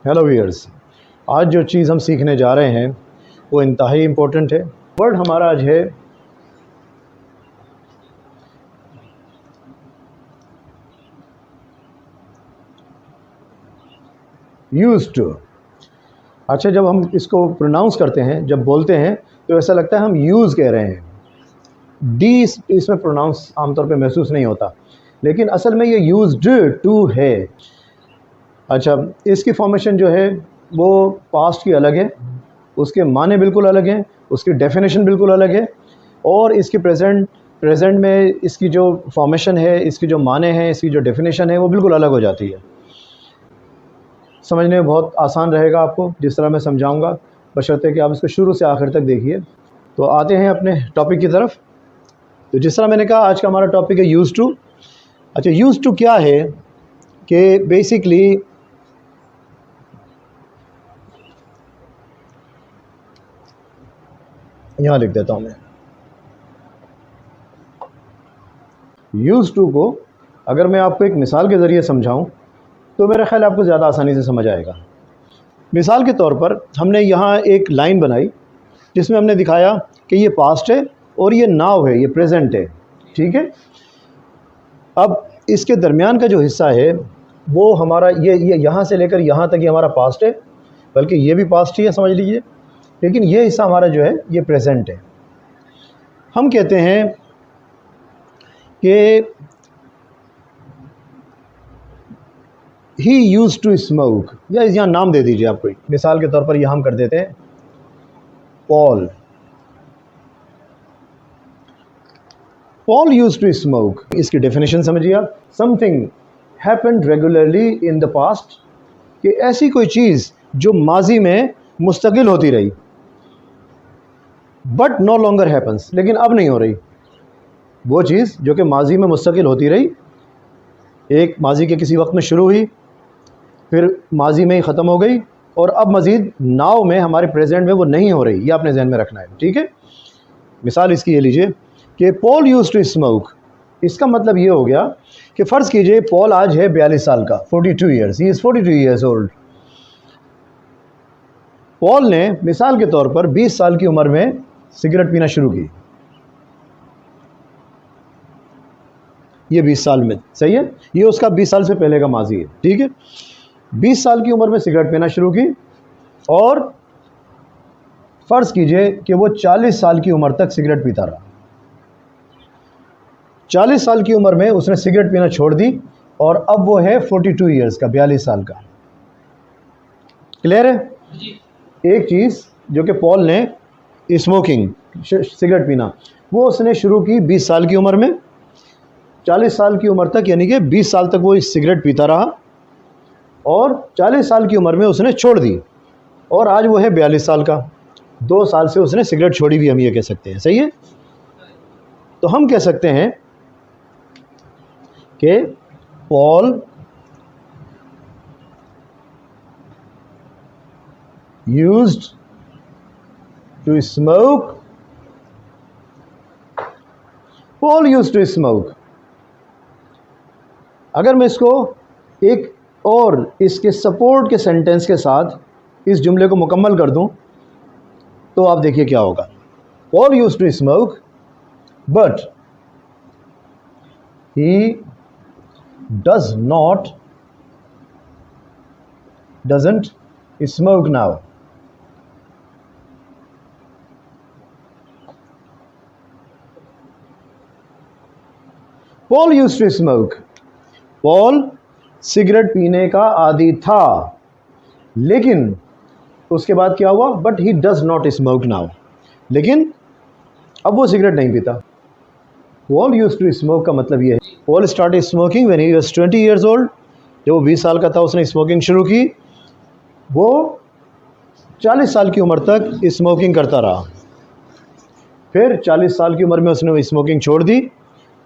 Hello viewers, आज जो चीज़ हम सीखने जा रहे हैं वो इंतहाई इम्पोर्टेंट है। वर्ड हमारा आज है यूज्ड टू। अच्छा, जब हम इसको प्रोनाउंस करते हैं, जब बोलते हैं तो ऐसा लगता है हम यूज़ कह रहे हैं। डी इसमें प्रोनाउंस आमतौर पे महसूस नहीं होता, लेकिन असल में ये यूज्ड टू है। अच्छा, इसकी फॉर्मेशन जो है वो पास्ट की अलग है, उसके माने बिल्कुल अलग हैं, उसकी डेफिनेशन बिल्कुल अलग है, और इसकी प्रेजेंट में इसकी जो फॉर्मेशन है, इसकी जो माने हैं, इसकी जो डेफिनेशन है वो बिल्कुल अलग हो जाती है। समझने में बहुत आसान रहेगा आपको जिस तरह मैं समझाऊंगा, बशर्ते कि आप इसको शुरू से आखिर तक देखिए। तो आते हैं अपने टॉपिक की तरफ। तो जिस तरह मैंने कहा, आज का हमारा टॉपिक है यूज्ड टू। अच्छा, यूज्ड टू क्या है कि बेसिकली यहाँ लिख देता हूँ मैं। यूज्ड टू को अगर मैं आपको एक मिसाल के ज़रिए समझाऊँ तो मेरा ख्याल आपको ज़्यादा आसानी से समझ आएगा। मिसाल के तौर पर हमने यहाँ एक लाइन बनाई जिसमें हमने दिखाया कि ये पास्ट है और ये नाउ है, ये प्रेजेंट है, ठीक है। अब इसके दरमियान का जो हिस्सा है वो हमारा ये यहाँ से लेकर यहाँ तक ये हमारा पास्ट है, बल्कि ये भी पास्ट ही है समझ लीजिए, लेकिन ये हिस्सा हमारा जो है ये प्रेजेंट है। हम कहते हैं कि ही यूज्ड टू स्मोक, या यहाँ नाम दे दीजिए आप कोई। मिसाल के तौर पर यह हम कर देते हैं Paul. Paul used to smoke. इसकी डेफिनेशन समझिए आप। Something happened regularly in the past, कि ऐसी कोई चीज़ जो माजी में मुस्तकिल होती रही, बट नो लॉन्गर हैपन्स, लेकिन अब नहीं हो रही। वो चीज़ जो कि माजी में मुस्तकिल होती रही, एक माजी के किसी वक्त में शुरू हुई, फिर माजी में ही ख़त्म हो गई, और अब मज़ीद नाव में हमारे प्रेजेंट में वो नहीं हो रही। ये आपने जहन में रखना है, ठीक है। मिसाल इसकी ये लीजिए कि पॉल यूज्ड टू स्मोक। इसका मतलब ये हो गया कि फ़र्ज़ कीजिए पॉल आज है 42 साल का, 42 years, he is 42 years old. Paul ने मिसाल के तौर पर 20 साल की उम्र में सिगरेट पीना शुरू की। ये 20 साल में, सही है, ये उसका 20 साल से पहले का माजी है, ठीक है। 20 साल की उम्र में सिगरेट पीना शुरू की, और फ़र्ज़ कीजिए कि वो 40 साल की उम्र तक सिगरेट पीता रहा। 40 साल की उम्र में उसने सिगरेट पीना छोड़ दी, और अब वो है 42 ईयर्स का, 42 साल का। क्लियर है? एक चीज़ जो कि पॉल ने स्मोकिंग, सिगरेट पीना, वो उसने शुरू की 20 साल की उम्र में, 40 साल की उम्र तक, यानी कि 20 साल तक वो इस सिगरेट पीता रहा, और 40 साल की उम्र में उसने छोड़ दी, और आज वो है 42 साल का। 2 साल से उसने सिगरेट छोड़ी भी, हम ये कह सकते हैं, सही है। तो हम कह सकते हैं कि Paul used to smoke. Paul used to smoke. अगर मैं इसको एक और इसके सपोर्ट के सेंटेंस के साथ इस जुमले को मुकम्मल कर दूं तो आप देखिए क्या होगा। Paul used to smoke but he doesn't smoke now. Paul used to smoke. Paul cigarette पीने का आदी था, लेकिन उसके बाद क्या हुआ? But he does not smoke now, लेकिन अब वो सिगरेट नहीं पीता। पॉल यूज्ड टू स्मोक का मतलब ये है, Paul started smoking when he was 20 years old. जब वो 20 साल का था उसने स्मोकिंग शुरू की। वो 40 साल की उम्र तक स्मोकिंग करता रहा, फिर 40 साल की उम्र में उसने स्मोकिंग छोड़ दी,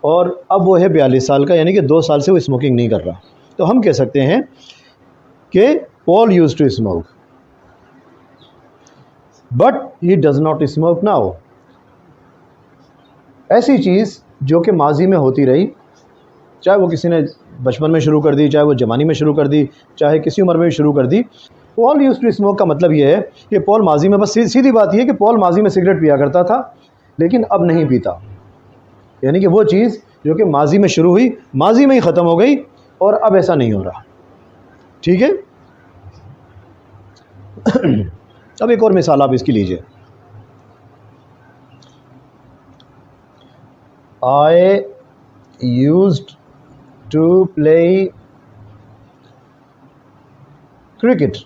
और अब वो है 42 साल का, यानी कि 2 साल से वो स्मोकिंग नहीं कर रहा। तो हम कह सकते हैं कि Paul used to smoke but he does not smoke now. ऐसी चीज़ जो कि माजी में होती रही, चाहे वो किसी ने बचपन में शुरू कर दी, चाहे वो जवानी में शुरू कर दी, चाहे किसी उम्र में भी शुरू कर दी, पॉल यूज्ड टू स्मोक का मतलब ये है कि पॉल माजी में, बस सीधी बात ये है कि पॉल माजी में सिगरेट पिया करता था लेकिन अब नहीं पीता। यानी कि वो चीज़ जो कि माजी में शुरू हुई माजी में ही ख़त्म हो गई और अब ऐसा नहीं हो रहा। ठीक है। अब एक और मिसाल आप इसकी लीजिए। I used to play cricket.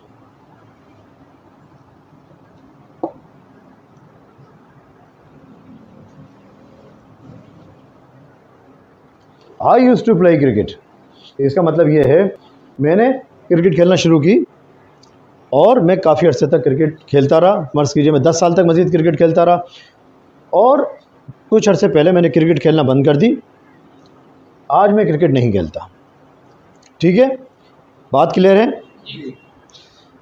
I used to play cricket, इसका मतलब ये है मैंने क्रिकेट खेलना शुरू की और मैं काफ़ी अर्से तक क्रिकेट खेलता रहा। मर्ज़ कीजिए मैं 10 साल तक मज़ीद क्रिकेट खेलता रहा और कुछ अर्से पहले मैंने क्रिकेट खेलना बंद कर दी। आज मैं क्रिकेट नहीं खेलता। ठीक है, बात क्लियर है?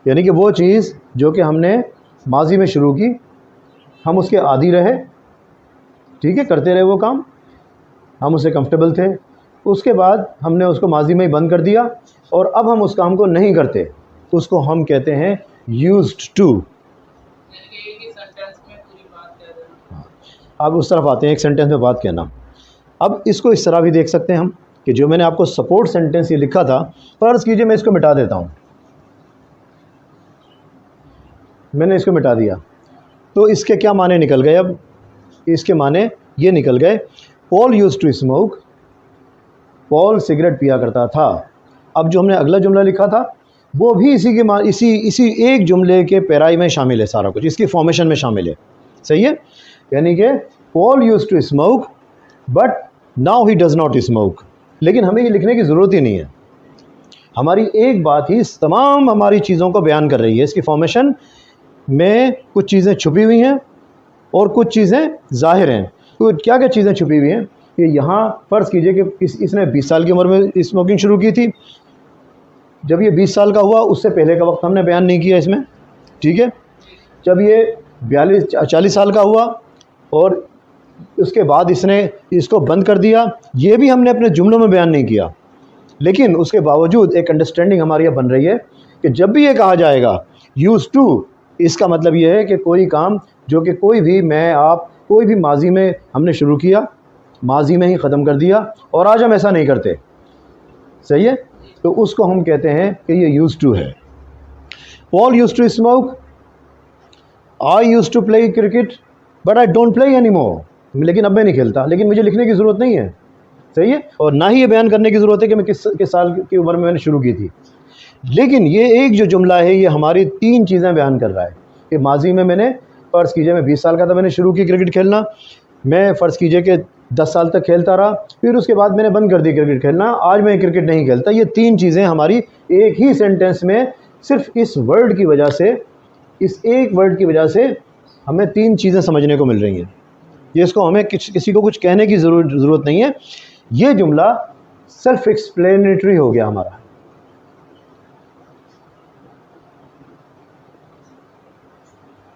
यानी कि वो चीज़ जो कि हमने माजी में शुरू की, हम उसके आदी रहे। ठीक है, करते रहे वो काम, हम उससे कंफर्टेबल थे। उसके बाद हमने उसको माजी में ही बंद कर दिया और अब हम उस काम को नहीं करते, उसको हम कहते हैं यूज्ड टू। अब उस तरफ आते हैं, एक सेंटेंस में बात कहना। अब इसको इस तरह भी देख सकते हैं हम कि जो मैंने आपको सपोर्ट सेंटेंस ये लिखा था, फ़र्ज़ कीजिए मैं इसको मिटा देता हूँ, मैंने इसको मिटा दिया तो इसके क्या माने निकल गए? अब इसके माने ये निकल गए, Paul used to smoke, Paul cigarette पिया करता था। अब जो हमने अगला जुमला लिखा था वो भी इसी एक जुमले के पैराई में शामिल है, सारा कुछ इसकी फॉर्मेशन में शामिल है। सही है, यानी कि Paul used to smoke but now he does not smoke. लेकिन हमें ये लिखने की ज़रूरत ही नहीं है, हमारी एक बात ही तमाम हमारी चीज़ों को बयान कर रही है। इसकी फॉर्मेशन में कुछ चीज़ें छुपी हुई हैं और कुछ चीज़ें ज़ाहिर हैं। तो क्या क्या चीज़ें छुपी हुई हैं कि यहाँ फ़र्ज़ कीजिए कि इसने 20 साल की उम्र में स्मोकिंग शुरू की थी। जब ये 20 साल का हुआ उससे पहले का वक्त हमने बयान नहीं किया इसमें। ठीक है, जब ये 40 साल का हुआ और उसके बाद इसने इसको बंद कर दिया, ये भी हमने अपने जुमलों में बयान नहीं किया। लेकिन उसके बावजूद एक अंडरस्टैंडिंग हमारी यह बन रही है कि जब भी ये कहा जाएगा यूज़ टू, इसका मतलब ये है कि कोई काम जो कि कोई भी मैं आप कोई भी माजी में हमने शुरू किया, माजी में ही ख़त्म कर दिया और आज हम ऐसा नहीं करते। सही है, तो उसको हम कहते हैं कि ये यूज़ टू है। Paul used to smoke, I used to play cricket but I don't play any more. लेकिन अब मैं नहीं खेलता, लेकिन मुझे लिखने की ज़रूरत नहीं है। सही है, और ना ही ये बयान करने की ज़रूरत है कि मैं किस साल की उम्र में मैंने शुरू की थी। लेकिन ये एक जो जुमला है ये हमारी 3 चीज़ें बयान कर रहा है कि माजी में मैंने, फ़र्ज़ कीजिए मैं 20 साल का था, मैंने शुरू की क्रिकेट खेलना, मैं फ़र्ज़ कीजिए कि 10 साल तक खेलता रहा, फिर उसके बाद मैंने बंद कर दी क्रिकेट खेलना, आज मैं क्रिकेट नहीं खेलता। ये 3 चीज़ें हमारी एक ही सेंटेंस में, सिर्फ इस वर्ड की वजह से, इस एक वर्ड की वजह से हमें 3 चीज़ें समझने को मिल रही हैं। ये इसको हमें किसी को कुछ कहने की ज़रूरत नहीं है। ये जुमला सेल्फ एक्सप्लेनेटरी हो गया हमारा।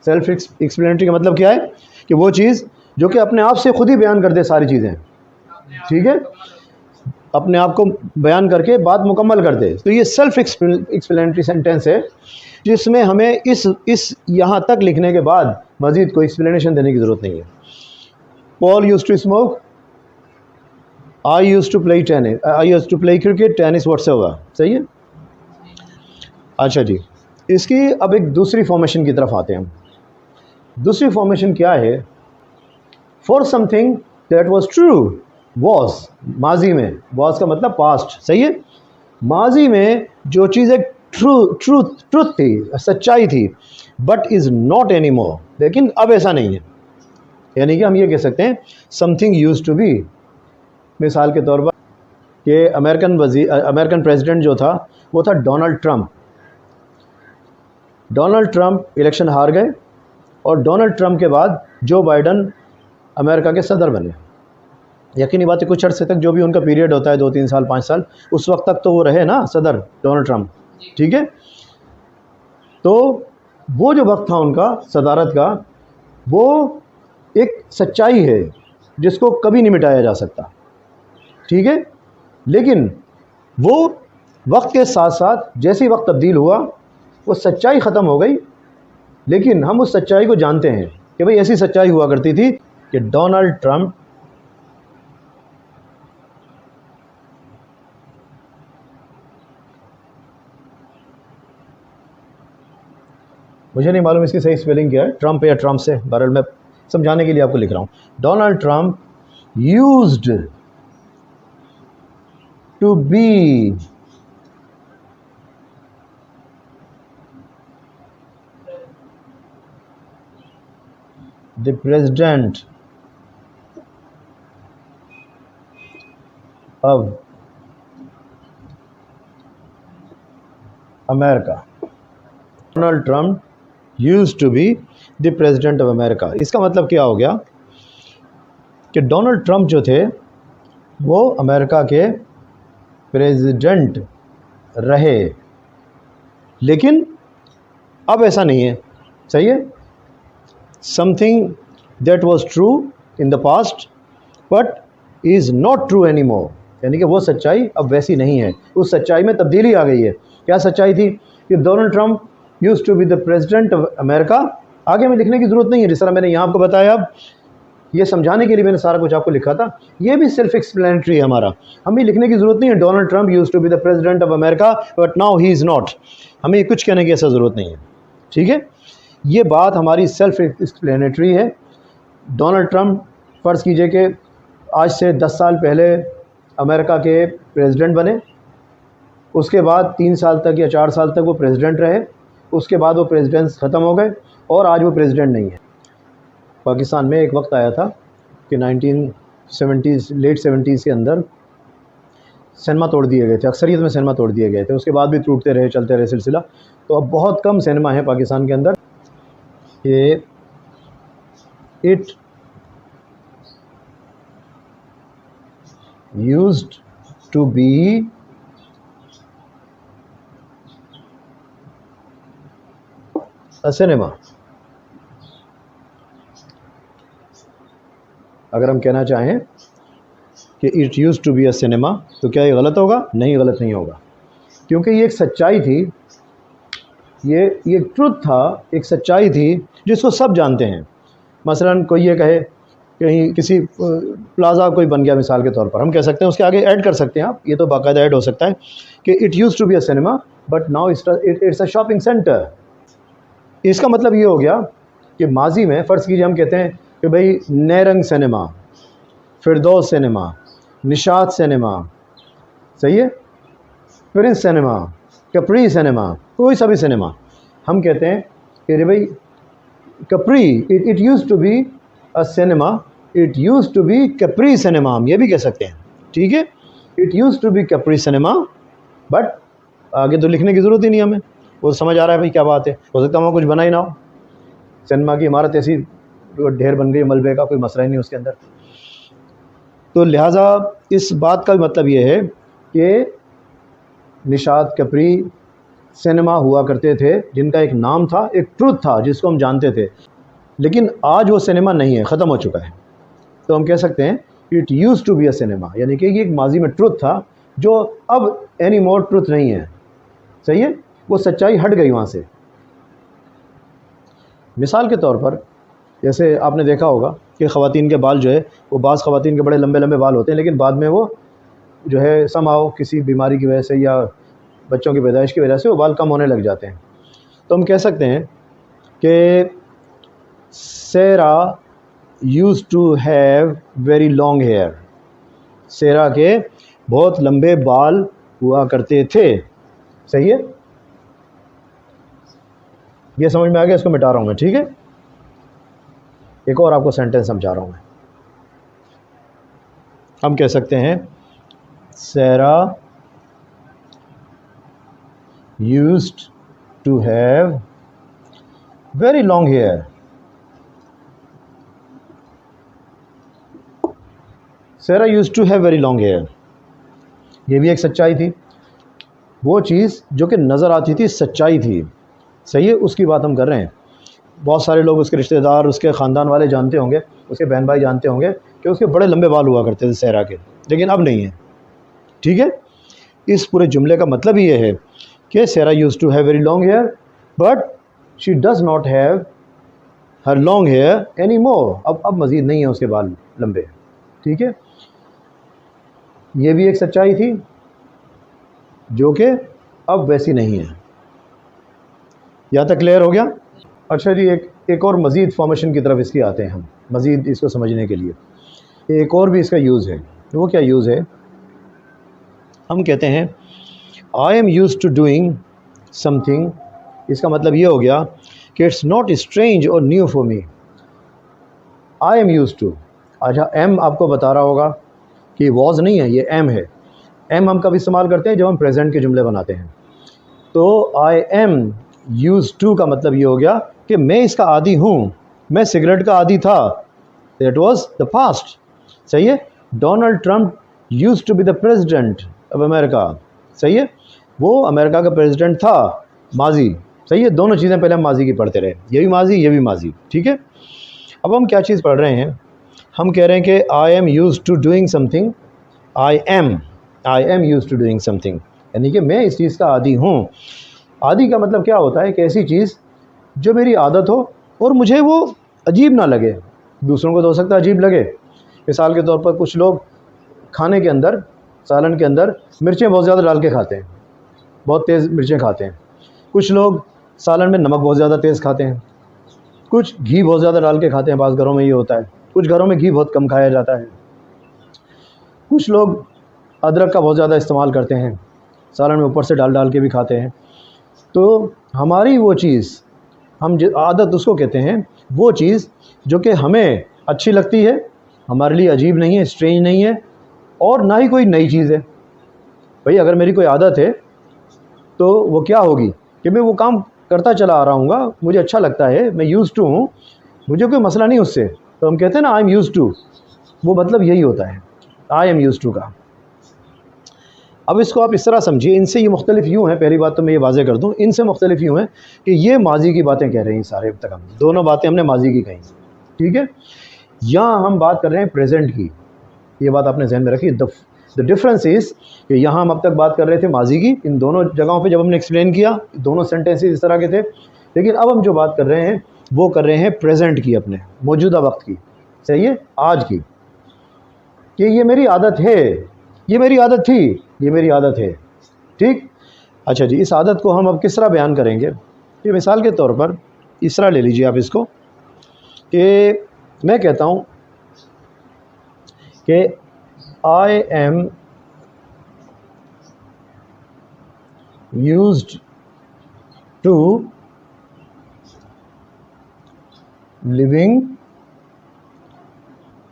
सेल्फ एक्सप्लेनेटरी का मतलब क्या है कि वो चीज़ जो कि अपने आप से खुद ही बयान कर दे सारी चीज़ें। ठीक है, अपने आप को बयान करके बात मुकम्मल कर दे। तो ये सेल्फ एक्सप्लेनेटरी सेंटेंस है जिसमें हमें इस यहाँ तक लिखने के बाद मज़ीद कोई एक्सप्लेनेशन देने की ज़रूरत नहीं है। Paul used to smoke, I used to play tennis, I used to play cricket, tennis whatsoever. सही है, अच्छा जी। इसकी अब एक दूसरी फॉर्मेशन की तरफ आते हैं हम। दूसरी फॉर्मेशन क्या है? For something that was true, was, माजी में, वॉज का मतलब पास्ट। सही है, माजी में जो चीज़ एक ट्रूथ थी, सच्चाई थी, but is not any more, लेकिन अब ऐसा नहीं है। यानी कि हम ये कह सकते हैं समथिंग यूज्ड टू बी। मिसाल के तौर पर कि अमेरिकन प्रेसिडेंट जो था वो था Donald Trump. Donald Trump election हार गए और डोनाल्ड ट्रंप के बाद जो बाइडन अमेरिका के सदर बने। यकीनी बात है, कुछ अर्से तक जो भी उनका पीरियड होता है, 2-3 साल 5 साल, उस वक्त तक तो वो रहे ना सदर, डोनाल्ड ट्रंप। ठीक है, तो वो जो वक्त था उनका सदारत का, वो एक सच्चाई है जिसको कभी नहीं मिटाया जा सकता। ठीक है, लेकिन वो वक्त के साथ साथ जैसे ही वक्त तब्दील हुआ, वो सच्चाई ख़त्म हो गई, लेकिन हम उस सच्चाई को जानते हैं कि भाई ऐसी सच्चाई हुआ करती थी कि डोनाल्ड ट्रंप मुझे नहीं मालूम इसकी सही स्पेलिंग क्या है, ट्रंप या ट्रंप से, बहरहाल मैं समझाने के लिए आपको लिख रहा हूँ। Donald Trump used to be the president of America. Donald Trump used to be the president of America. इसका मतलब क्या हो गया कि डोनाल्ड ट्रंप जो थे वो अमेरिका के प्रेसिडेंट रहे, लेकिन अब ऐसा नहीं है। सही है, something that was true in the past but is not true any मोर, यानी कि वो सच्चाई अब वैसी नहीं है, उस सच्चाई में तब्दीली आ गई है। क्या सच्चाई थी कि Donald Trump used to be the president of America. आगे में लिखने की ज़रूरत नहीं है, जिस तरह मैंने यहाँ आपको बताया, अब ये समझाने के लिए मैंने सारा कुछ आपको लिखा था, ये भी सेल्फ एक्सप्लेनेटरी है हमारा, हमें लिखने की ज़रूरत नहीं है Donald Trump used to be the president of America but now he is not. हमें कुछ कहने की ऐसा ज़रूरत नहीं है, ठीक है। ये बात हमारी सेल्फ एक्सप्लेनेटरी है। डोनाल्ड ट्रंप फ़र्ज़ कीजिए कि आज से 10 साल पहले अमेरिका के प्रेसिडेंट बने, उसके बाद 3 साल तक या 4 साल तक वो प्रेसिडेंट रहे, उसके बाद वो प्रेसिडेंट्स ख़त्म हो गए और आज वो प्रेसिडेंट नहीं है। पाकिस्तान में एक वक्त आया था कि 1970s लेट 70s के अंदर सिनेमा तोड़ दिए गए थे, अक्सरियत में सिनेमा तोड़ दिए गए थे, उसके बाद भी टूटते रहे, चलते रहे सिलसिला। तो अब बहुत कम सिनेमा है पाकिस्तान के अंदर। ये it used to be a cinema. अगर हम कहना चाहें कि it used to be a cinema तो क्या ये गलत होगा? नहीं, गलत नहीं होगा, क्योंकि ये एक सच्चाई थी, ये एक ट्रुथ था, एक सच्चाई थी जिसको सब जानते हैं। मसलन कोई ये कहे कहीं किसी प्लाज़ा कोई बन गया, मिसाल के तौर पर हम कह सकते हैं, उसके आगे ऐड कर सकते हैं आप, ये तो बाकायदा ऐड हो सकता है कि it used to be a cinema but now it's a shopping centre. इसका मतलब ये हो गया कि माजी में फ़र्ज़ कीजिए हम कहते हैं कि भाई नेरंग सिनेमा, फिरदौस सिनेमा, निशात सिनेमा, सही है, प्रिंस सिनेमा, कपरी सिनेमा, कोई सा भी सिनेमा, हम कहते हैं कि अरे भाई Capri, it used to be a cinema, it used to be Capri cinema, हम ये भी कह सकते हैं, ठीक है। It used to be Capri cinema, but आगे तो लिखने की ज़रूरत ही नहीं हमें, वो समझ आ रहा है भाई क्या बात है। हो सकता है वहाँ कुछ बना ही ना हो, सिनेमा की इमारत ऐसी ढेर बन गई मलबे का, कोई मसला ही नहीं उसके अंदर। तो लिहाजा इस बात का मतलब ये है कि निशात कपरी सिनेमा हुआ करते थे, जिनका एक नाम था, एक ट्रुथ था जिसको हम जानते थे, लेकिन आज वो सिनेमा नहीं है, ख़त्म हो चुका है। तो हम कह सकते हैं it used to be a cinema, यानी कि ये एक माजी में ट्रुथ था जो अब एनी मोर ट्रुथ नहीं है, सही है, वो सच्चाई हट गई वहाँ से। मिसाल के तौर पर जैसे आपने देखा होगा कि ख़वातीन के बाल जो है वो बाज़ ख़वातीन के बड़े लंबे लंबे बाल होते हैं, लेकिन बाद में वो जो है समाओ किसी बीमारी की वजह से या बच्चों की पैदाइश की वजह से वो बाल कम होने लग जाते हैं। तो हम कह सकते हैं कि Sarah used to have very long hair, Sarah के बहुत लंबे बाल हुआ करते थे, सही है। ये समझ में आ गया, इसको मिटा रहा हूँ मैं, ठीक है। एक और आपको सेंटेंस समझा रहा हूँ मैं। हम कह सकते हैं Sarah used to have very long hair, Sarah used to have very long hair. ये भी एक सच्चाई थी, वो चीज़ जो कि नज़र आती थी सच्चाई थी, सही है, उसकी बात हम कर रहे हैं। बहुत सारे लोग, उसके रिश्तेदार, उसके ख़ानदान वाले जानते होंगे, उसके बहन भाई जानते होंगे कि उसके बड़े लंबे बाल हुआ करते थे सेहरा के, लेकिन अब नहीं है, ठीक है। इस पूरे जुमले का मतलब ये है कि Sarah used to have very long hair but she does not have her long hair any more. अब मज़ीद नहीं है उसके बाल लंबे। ठीक है, ये भी एक सच्चाई थी जो कि अब वैसी नहीं है। यहाँ तक क्लियर हो गया? अच्छा जी, एक और मज़ीद फॉर्मेशन की तरफ इसकी आते हैं हम, मज़ीद इसको समझने के लिए। एक और भी इसका यूज़ है। वो क्या यूज़ है? हम कहते हैं I am use to doing something. इसका मतलब ये हो गया कि इट्स नॉट स्ट्रेंज और new for me. I am use to. अच्छा, एम आपको बता रहा होगा कि वॉज नहीं है, ये एम है। एम हम कब इस्तेमाल करते हैं? जब हम प्रेजेंट के जुमले बनाते हैं। तो आई एम यूज़ टू का मतलब ये हो गया कि मैं इसका आदी हूँ। मैं सिगरेट का आदी था, दैट वाज द पास्ट। सही है। Donald Trump used to be the president of America. सही है, वो अमेरिका का प्रेसिडेंट था, माजी। सही है, दोनों चीज़ें पहले हम माजी की पढ़ते रहे, ये भी माजी, ये भी माजी। ठीक है, अब हम क्या चीज़ पढ़ रहे हैं? हम कह रहे हैं कि I am used to doing something. I am used to doing something, यानी कि मैं इस चीज़ का आदी हूँ। आदी का मतलब क्या होता है? कि ऐसी चीज़ जो मेरी आदत हो और मुझे वो अजीब ना लगे। दूसरों को तो हो सकता है अजीब लगे। मिसाल के तौर पर कुछ लोग खाने के अंदर, सालन के अंदर मिर्चें बहुत ज़्यादा डाल के खाते हैं, बहुत तेज़ मिर्चें खाते हैं। कुछ लोग सालन में नमक बहुत ज़्यादा तेज़ खाते हैं। कुछ घी बहुत ज़्यादा डाल के खाते हैं, बाज़ घरों में ये होता है। कुछ घरों में घी बहुत कम खाया जाता है। कुछ लोग अदरक का बहुत ज़्यादा इस्तेमाल करते हैं, सालन में ऊपर से डाल डाल के भी खाते हैं। तो हमारी वो चीज़, हम जो आदत उसको कहते हैं, वो चीज़ जो कि हमें अच्छी लगती है, हमारे लिए अजीब नहीं है, स्ट्रेंज नहीं है, और ना ही कोई नई चीज़ है। भाई अगर मेरी कोई आदत है तो वो क्या होगी कि मैं वो काम करता चला आ रहा हूँ, मुझे अच्छा लगता है, मैं यूज़ टू हूँ, मुझे कोई मसला नहीं उससे। तो हम कहते हैं ना आई एम यूज़ टू, वो मतलब यही होता है आई एम यूज़ टू का। अब इसको आप इस तरह समझिए, इनसे ये मुख्तलिफ यूँ हैं। पहली बात तो मैं ये वाज़े कर दूँ, इनसे मुख्तलिफ यूँ हैं कि ये माजी की बातें कह रहे हैं सारे। अब तक हम दोनों बातें हमने माजी की कही, ठीक है। यहाँ हम बात कर रहे हैं प्रेजेंट की, ये बात आपने जहन में रखी। द डिफरेंस इज़ कि यहाँ हम अब तक बात कर रहे थे माजी की, इन दोनों जगहों पे जब हमने एक्सप्लेन किया, दोनों सेंटेंसेस इस तरह के थे। लेकिन अब हम जो बात कर रहे हैं वो कर रहे हैं प्रेजेंट की, अपने मौजूदा वक्त की। सही है, आज की, कि ये मेरी आदत है, ये मेरी आदत थी, ये मेरी आदत है। ठीक। अच्छा जी, इस आदत को हम अब किस तरह बयान करेंगे? ये मिसाल के तौर पर इस तरह ले लीजिए आप इसको कि मैं कहता हूँ कि I am used to living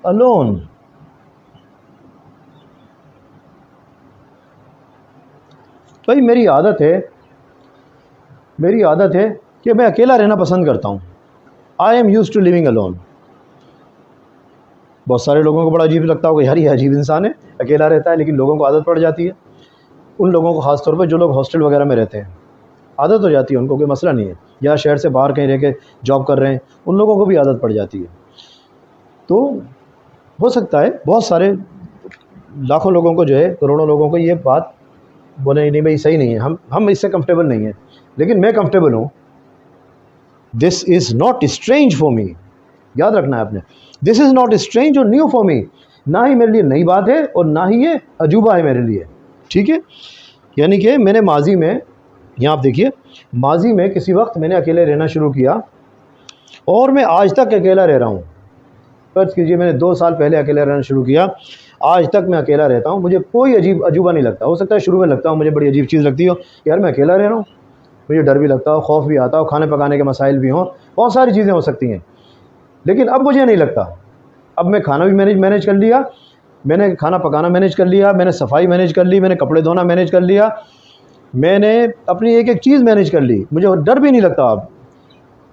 alone. तो ये मेरी आदत है, मेरी आदत है कि मैं अकेला रहना पसंद करता हूँ। I am used to living alone. बहुत सारे लोगों को बड़ा अजीब लगता होगा, यार ये अजीब इंसान है, अकेला रहता है, लेकिन लोगों को आदत पड़ जाती है। उन लोगों को ख़ास तौर पे जो लोग हॉस्टल वगैरह में रहते हैं, आदत हो जाती है, उनको कोई मसला नहीं है। या शहर से बाहर कहीं रह के जॉब कर रहे हैं, उन लोगों को भी आदत पड़ जाती है। तो हो सकता है बहुत सारे लाखों लोगों को जो है, करोड़ों लोगों को ये बात बोले नहीं भाई सही नहीं है, हम इससे कंफर्टेबल नहीं है, लेकिन मैं कंफर्टेबल हूँ। This is not strange for me. याद रखना है आपने, दिस इज़ नॉट स्ट्रेंज और न्यू फॉर मी। ना ही मेरे लिए नई बात है और ना ही ये अजूबा है मेरे लिए। ठीक है, यानी कि मैंने माजी में, यहाँ आप देखिए, माजी में किसी वक्त मैंने अकेले रहना शुरू किया और मैं आज तक अकेला रह रहा हूँ। फर्ज कीजिए मैंने 2 साल पहले अकेला रहना शुरू किया, आज तक मैं अकेला रहता हूँ, मुझे कोई अजूबा नहीं लगता। हो सकता है शुरू में लगता हो, मुझे बड़ी अजीब चीज़ लगती हो, यार मैं अकेला रह रहा हूँ, मुझे डर भी लगता हो, खौफ भी आता हो, खाने पकाने के मसाइल भी हों, बहुत सारी चीज़ें हो सकती हैं। लेकिन अब मुझे नहीं लगता। अब मैं खाना भी मैनेज कर लिया, मैंने खाना पकाना मैनेज कर लिया, मैंने सफाई मैनेज कर ली, मैंने कपड़े धोना मैनेज कर लिया, मैंने अपनी एक एक चीज़ मैनेज कर ली, मुझे डर भी नहीं लगता अब।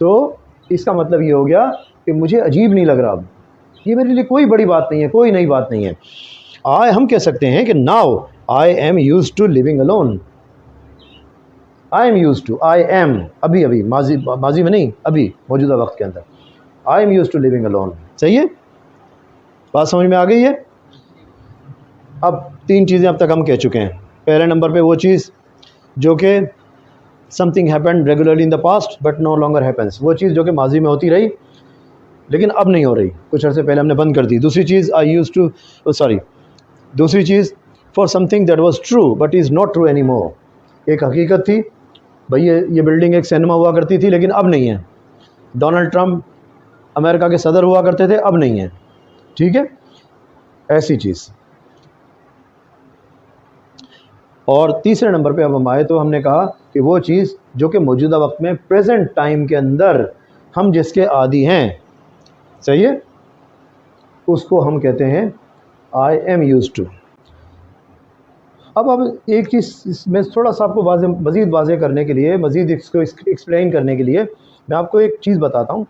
तो इसका मतलब ये हो गया कि मुझे अजीब नहीं लग रहा अब, ये मेरे लिए कोई बड़ी बात नहीं है, कोई नई बात नहीं है। हम कह सकते हैं कि now I am used to living alone. I am used to, I am अभी अभी, माजी में नहीं, अभी मौजूदा वक्त के अंदर, I am used to living alone. सही है, बात समझ में आ गई है? अब 3 चीज़ें अब तक हम कह चुके हैं। पहले नंबर पे वो चीज़ जो कि something happened regularly in the past but no longer happens, वो चीज़ जो कि माजी में होती रही लेकिन अब नहीं हो रही, कुछ अर्से पहले हमने बंद कर दी। दूसरी चीज़ आई यूज़ टू दूसरी चीज़ for something that was true but is not true any more, एक हकीकत थी भाई ये बिल्डिंग एक सिनेमा हुआ करती थी लेकिन अब नहीं है। डोनाल्ड ट्रंप अमेरिका के सदर हुआ करते थे, अब नहीं है। ठीक है, ऐसी चीज़। और तीसरे नंबर पे अब हम आए तो हमने कहा कि वो चीज़ जो कि मौजूदा वक्त में प्रेजेंट टाइम के अंदर हम जिसके आदी हैं, सही है, उसको हम कहते हैं आई एम यूज्ड टू। अब एक चीज़ मैं थोड़ा सा आपको मज़ीद वाज़े करने के लिए, मज़ीद इसको एक्सप्लेन करने के लिए मैं आपको एक चीज़ बताता हूँ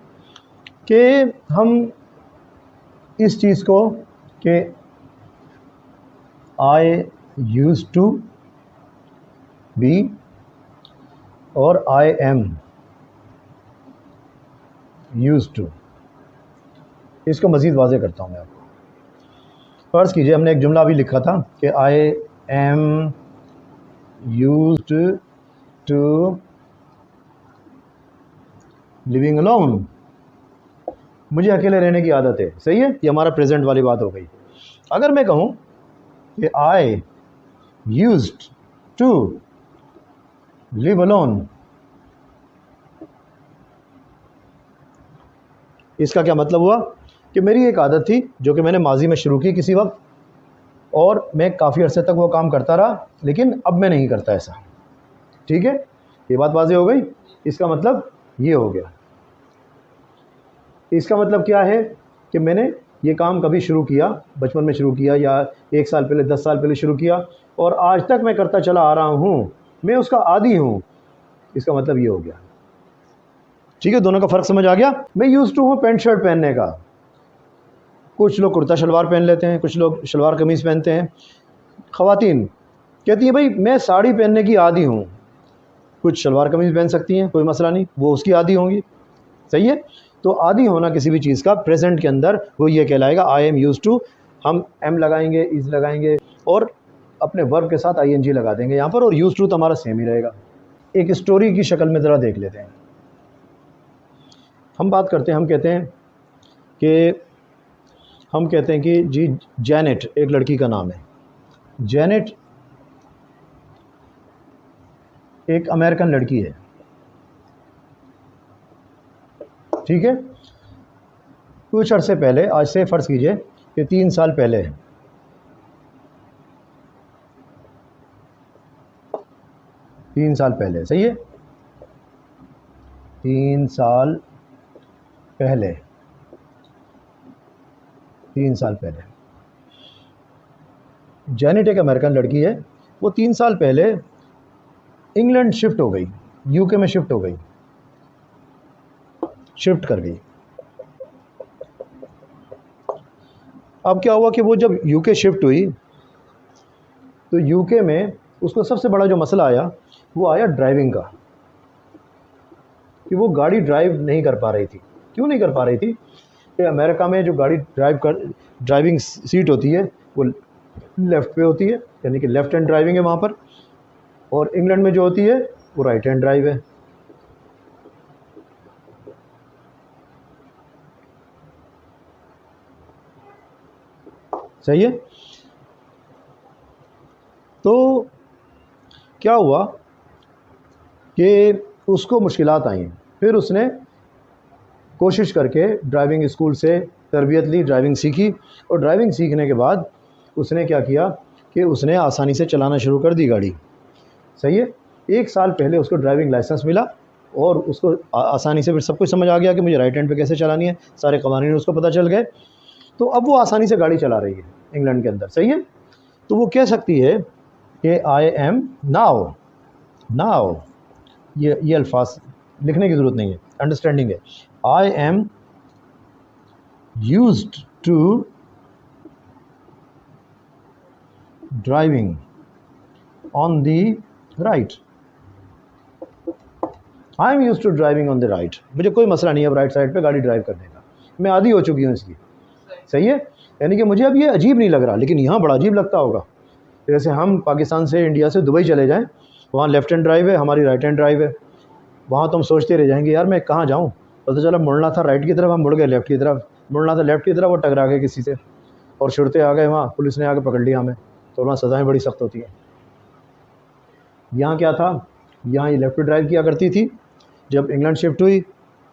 कि हम इस चीज़ को कि आई यूज्ड टू बी और आई एम यूज्ड टू, इसको मज़ीद वाज़े करता हूँ मैं आपको। फ़र्ज़ कीजिए हमने एक जुमला भी लिखा था कि I am used to living alone, मुझे अकेले रहने की आदत है, सही है, ये हमारा प्रेजेंट वाली बात हो गई। अगर मैं कहूँ कि I used to live alone, इसका क्या मतलब हुआ कि मेरी एक आदत थी जो कि मैंने माजी में शुरू की किसी वक्त, और मैं काफ़ी अरसे तक वो काम करता रहा लेकिन अब मैं नहीं करता ऐसा। ठीक है, ये बात वाज़ेह हो गई। इसका मतलब ये हो गया। इसका मतलब क्या है कि मैंने ये काम कभी शुरू किया, बचपन में शुरू किया या 1 साल पहले 10 साल पहले शुरू किया और आज तक मैं करता चला आ रहा हूँ, मैं उसका आदी हूँ, इसका मतलब ये हो गया। ठीक है, दोनों का फ़र्क समझ आ गया। मैं यूज़ टू हूँ पैंट शर्ट पहनने का, कुछ लोग कुर्ता शलवार पहन लेते हैं, कुछ लोग शलवार कमीज़ पहनते हैं। ख़वातीन कहती हैं भाई मैं साड़ी पहनने की आदी हूँ, कुछ शलवार कमीज़ पहन सकती हैं, कोई मसला नहीं, वो उसकी आदी होंगी, सही है। तो आदी होना किसी भी चीज़ का प्रेजेंट के अंदर वो ये कहलाएगा आई एम यूज़ टू। हम एम लगाएंगे, इज़ लगाएंगे और अपने वर्ब के साथ आई एन जी लगा देंगे यहाँ पर, और यूज़ टू तो हमारा सेम ही रहेगा। एक स्टोरी की शक्ल में ज़रा देख लेते हैं। हम बात करते हैं, हम कहते हैं कि जी जैनेट एक लड़की का नाम है। जैनेट एक अमेरिकन लड़की है, ठीक है। कुछ अरसे पहले, आज से फ़र्ज़ कीजिए कि 3 साल पहले, सही है, 3 साल पहले जैनेट एक अमेरिकन लड़की है। वो 3 साल पहले इंग्लैंड शिफ्ट हो गई, यूके में शिफ्ट कर गई। अब क्या हुआ कि वो जब यूके शिफ्ट हुई तो यूके में उसको सबसे बड़ा जो मसला आया वो आया ड्राइविंग का, कि वो गाड़ी ड्राइव नहीं कर पा रही थी। क्यों नहीं कर पा रही थी? कि अमेरिका में जो ड्राइविंग सीट होती है वो लेफ़्ट पे होती है, यानी कि लेफ़्ट हैंड ड्राइविंग है वहाँ पर, और इंग्लैंड में जो होती है वो राइट हैंड ड्राइव है। सही है। तो क्या हुआ कि उसको मुश्किलात आई, फिर उसने कोशिश करके ड्राइविंग स्कूल से तरबियत ली, ड्राइविंग सीखी, और ड्राइविंग सीखने के बाद उसने क्या किया कि उसने आसानी से चलाना शुरू कर दी गाड़ी। सही है। 1 साल पहले उसको ड्राइविंग लाइसेंस मिला और उसको आसानी से फिर सब कुछ समझ आ गया कि मुझे राइट हैंड पे कैसे चलानी है, सारे कवानीन उसको पता चल गए। तो अब वो आसानी से गाड़ी चला रही है इंग्लैंड के अंदर, सही है। तो वो कह सकती है कि आई एम नाउ, ये अल्फाज लिखने की ज़रूरत नहीं है, अंडरस्टैंडिंग है। I am used to driving on the right, I am used to driving on the right, मुझे कोई मसला नहीं है अब राइट साइड पे गाड़ी ड्राइव करने का, मैं आदी हो चुकी हूँ इसकी। सही है। यानी कि मुझे अब ये अजीब नहीं लग रहा, लेकिन यहाँ बड़ा अजीब लगता होगा। जैसे हम पाकिस्तान से, इंडिया से दुबई चले जाएं वहाँ लेफ्ट हैंड ड्राइव है, हमारी राइट हैंड ड्राइव है। वहाँ तो हम सोचते रह जाएंगे यार मैं कहाँ जाऊँ, पता चला मुड़ना था राइट की तरफ, हम मुड़ गए लेफ़्ट की तरफ, मुड़ना था लेफ़्ट की तरफ और टकरा गए किसी से और छुड़ते आ गए, वहाँ पुलिस ने आके पकड़ लिया हमें, तो वहाँ सज़ाएँ बड़ी सख्त होती हैं। यहाँ क्या था, यहाँ ये लेफ़्ट पे ड्राइव किया करती थी, जब इंग्लैंड शिफ्ट हुई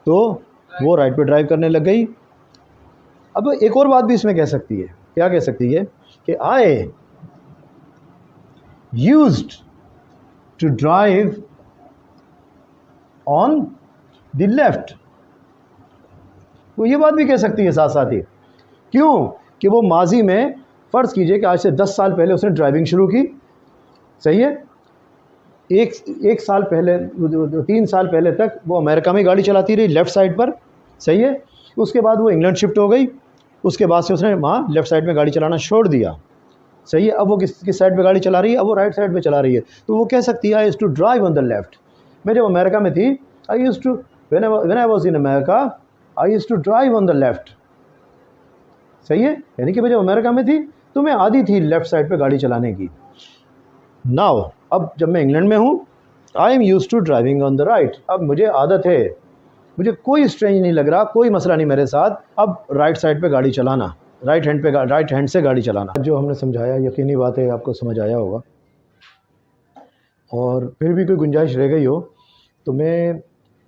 तो वो राइट पे ड्राइव करने लग गई। अब एक और बात भी इसमें कह सकती है, क्या कह सकती है कि I used to drive on the left, वो ये बात भी कह सकती है साथ साथ ही। क्यों कि वो माजी में, फ़र्ज़ कीजिए कि आज से 10 साल पहले उसने ड्राइविंग शुरू की, सही है, एक साल पहले 3 साल पहले तक वो अमेरिका में गाड़ी चलाती रही लेफ़्ट साइड पर, सही है। उसके बाद वो इंग्लैंड शिफ्ट हो गई, उसके बाद से उसने वहाँ लेफ़्ट साइड में गाड़ी चलाना छोड़ दिया, सही है। अब वो किस साइड पे गाड़ी चला रही है, अब वो राइट साइड पे चला रही है, तो वो कह सकती है I used to drive on the left. मैं जब अमेरिका में थी, I used to when I was in America I used to drive on the left, सही है। यानी कि मैं जब अमेरिका में थी तो मैं आदी थी लेफ़्ट साइड पे गाड़ी चलाने की। नाउ अब जब मैं इंग्लैंड में हूँ, I am used to driving on the right, अब मुझे आदत है, मुझे कोई स्ट्रेंज नहीं लग रहा, कोई मसला नहीं मेरे साथ, अब राइट साइड पे गाड़ी चलाना, राइट हैंड से गाड़ी चलाना। जो हमने समझाया यकीनी बात है आपको समझ आया होगा, और फिर भी कोई गुंजाइश रह गई हो तो मैं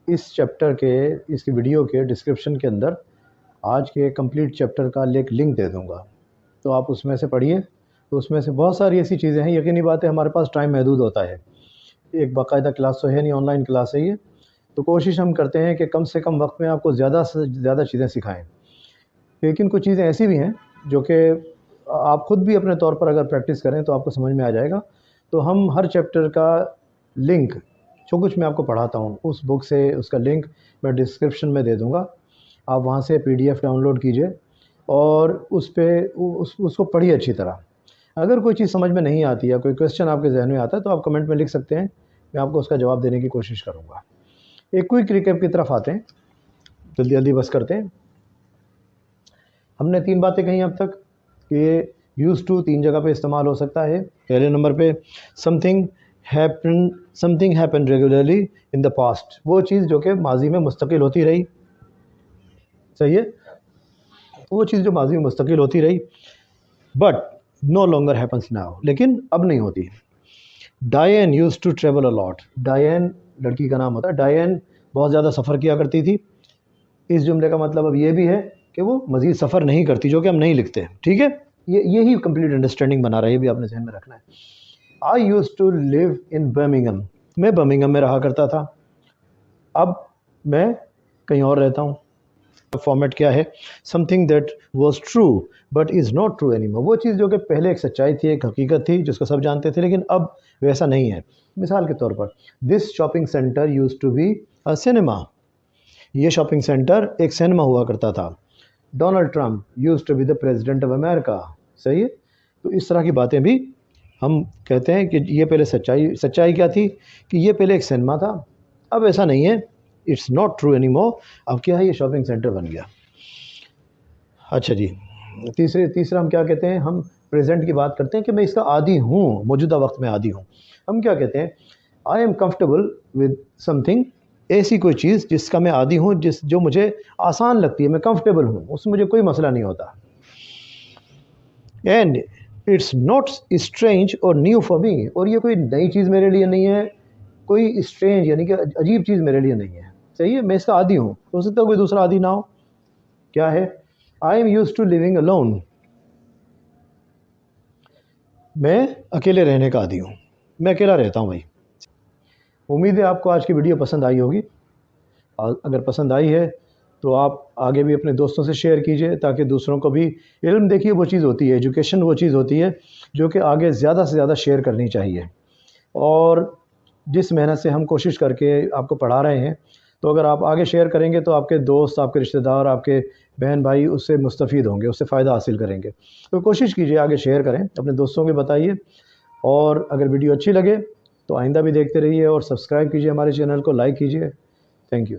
इस चैप्टर के, इस वीडियो के डिस्क्रिप्शन के अंदर आज के कंप्लीट चैप्टर का एक लिंक दे दूँगा, तो आप उसमें से पढ़िए। तो उसमें से बहुत सारी ऐसी चीज़ें हैं, यकीनी बात है हमारे पास टाइम महदूद होता है, एक बाकायदा क्लास तो है नहीं, ऑनलाइन क्लास है ये, तो कोशिश हम करते हैं कि कम से कम वक्त में आपको ज़्यादा से ज़्यादा चीज़ें सिखाएं। लेकिन कुछ चीज़ें ऐसी भी हैं जो कि आप ख़ुद भी अपने तौर पर अगर प्रैक्टिस करें तो आपको समझ में आ जाएगा। तो हम हर चैप्टर का लिंक, जो कुछ मैं आपको पढ़ाता हूँ उस बुक से, उसका लिंक मैं डिस्क्रिप्शन में दे दूँगा, आप वहाँ से PDF डाउनलोड कीजिए और उसको पढ़िए अच्छी तरह। अगर कोई चीज़ समझ में नहीं आती है, कोई क्वेश्चन आपके जहन में आता है तो आप कमेंट में लिख सकते हैं, मैं आपको उसका जवाब देने की कोशिश करूँगा। एक क्विक रिकैप की तरफ आते हैं, जल्दी जल्दी बस करते हैं। हमने 3 बातें कही अब तक कि यूज़ टू 3 जगह पे इस्तेमाल हो सकता है। पहले नंबर पे something happen regularly in the past, वो चीज़ जो कि माजी में मुस्तकिल होती रही, सही है, वो चीज़ जो माजी में मुस्तकिल होती रही, but no longer happens now, लेकिन अब नहीं होती। Diane used to travel a lot, Diane लड़की का नाम होता है, डायन बहुत ज़्यादा सफ़र किया करती थी। इस जुमले का मतलब अब ये भी है कि वो मज़ीद सफ़र नहीं करती, जो कि हम नहीं लिखते, ठीक है। यही कंप्लीट अंडरस्टैंडिंग बना रहा है, ये भी आपने ज़हन में रखना है। I used to live in Birmingham, मैं बर्मिंघम में रहा करता था, अब मैं कहीं और रहता हूँ। फॉर्मेट क्या है, something that was true but is not true anymore, वो चीज़ जो कि पहले एक सच्चाई थी, एक हकीकत थी जिसको सब जानते थे, लेकिन अब वैसा नहीं है। मिसाल के तौर पर, this shopping centre used to be a cinema, ये शॉपिंग सेंटर एक सिनेमा हुआ करता था। Donald Trump used to be the president of America, सही है। तो इस तरह की बातें भी हम कहते हैं कि ये पहले सच्चाई क्या थी कि ये पहले एक सिनेमा था, अब ऐसा नहीं है, इट्स नॉट ट्रू एनीमोर, अब क्या है, ये शॉपिंग सेंटर बन गया। अच्छा जी, तीसरा हम क्या कहते हैं, हम प्रेजेंट की बात करते हैं कि मैं इसका आदी हूँ, मौजूदा वक्त में आदी हूँ। हम क्या कहते हैं, I am comfortable with something, ऐसी कोई चीज़ जिसका मैं आदी हूँ, जो मुझे आसान लगती है, मैं कंफर्टेबल हूँ, उसमें मुझे कोई मसला नहीं होता। एंड इट्स नॉट स्ट्रेंज और न्यू फॉर मी, और ये कोई नई चीज़ मेरे लिए नहीं है, कोई स्ट्रेंज यानी कि अजीब चीज़ मेरे लिए नहीं है, सही है, मैं इसका आदी हूँ। हो सकता है कोई दूसरा आदी ना हो। क्या है, I am used to living alone, मैं अकेले रहने का आदी हूँ, मैं अकेला रहता हूँ भाई। उम्मीद है आपको आज की वीडियो पसंद आई होगी, अगर पसंद आई है तो आप आगे भी अपने दोस्तों से शेयर कीजिए, ताकि दूसरों को भी इल्म, देखिए वो चीज़ होती है, एजुकेशन वो चीज़ होती है जो कि आगे ज़्यादा से ज़्यादा शेयर करनी चाहिए। और जिस मेहनत से हम कोशिश करके आपको पढ़ा रहे हैं, तो अगर आप आगे शेयर करेंगे तो आपके दोस्त, आपके रिश्तेदार, आपके बहन भाई उससे मुस्तफ़ीद होंगे, उससे फ़ायदा हासिल करेंगे। तो कोशिश कीजिए आगे शेयर करें, अपने दोस्तों को बताइए, और अगर वीडियो अच्छी लगे तो आइंदा भी देखते रहिए, और सब्सक्राइब कीजिए हमारे चैनल को, लाइक कीजिए। Thank you.